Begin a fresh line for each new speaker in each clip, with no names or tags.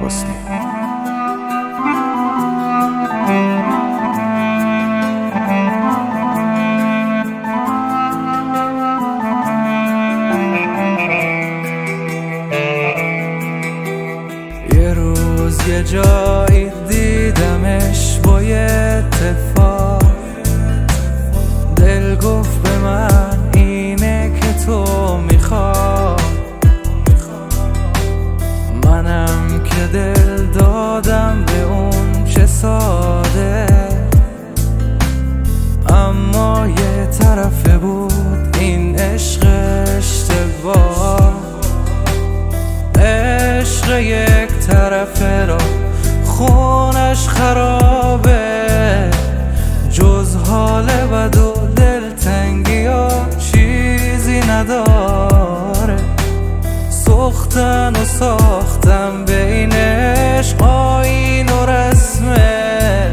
حسنی.
یه روز یه جایی دیدمش با یه اتفاق، دل گفت به من اینه که تو میخواد. منم که دل دادم به اون چه ساده، اما یه طرفه بود این عشق اشتباه. عشق یک طرفه را خونش خرابه، جز حال بد و دلتنگی ها چیزی نداره. سختن و ساختم بین عشق آیین و رسمه،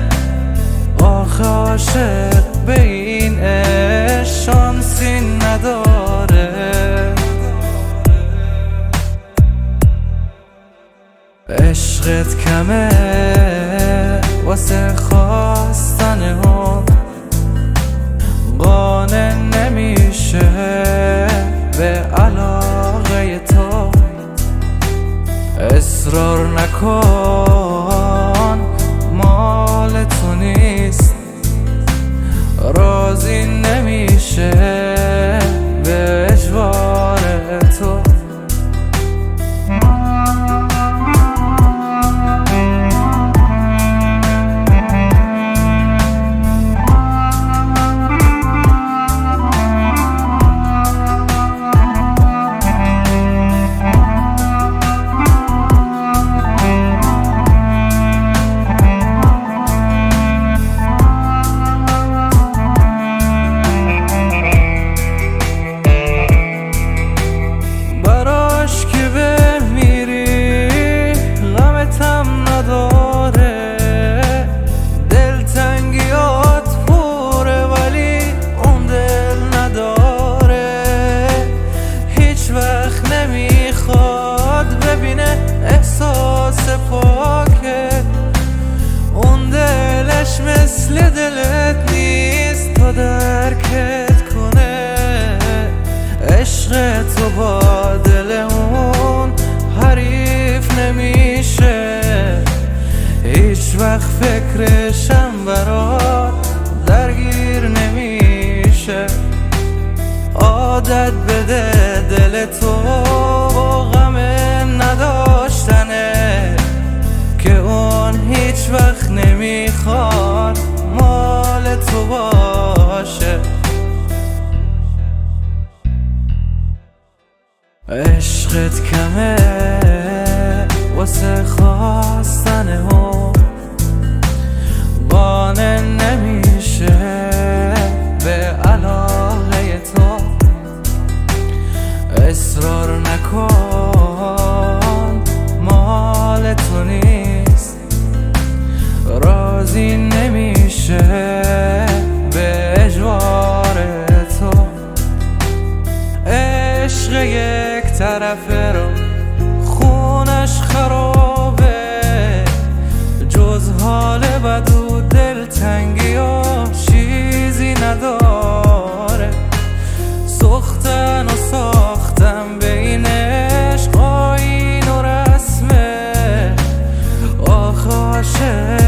آخه عاشق به این عشق شانسی نداره. عشقت کمه واسه خواستن هم، قانع نمیشه به علاقه تو. اصرار نکن مال تو نیست، راضی نمیشه به اجبار تو. احساس پاکت اون دلش مثل دلت نیست تا درکت کنه. عشق تو با دل اون حریف نمیشه، هیچ وقت فکرشم برات درگیر نمیشه. عادت بده دل تو با غم نداشتنه، که اون هیچ وقت نمیخواد مال تو باشه. عشقت کمه واسه خواستن هم، قانع نمیشه به علاقه تو. اصرار نکن مال تو نیست، راضی نمیشه به اجبار تو. عشق یک طرفه رو خونش خرابه، جز حال بد و دلتنگی ها چیزی نداره. سختن و ساختم بین عشق آیین و رسمه، آخه عاشق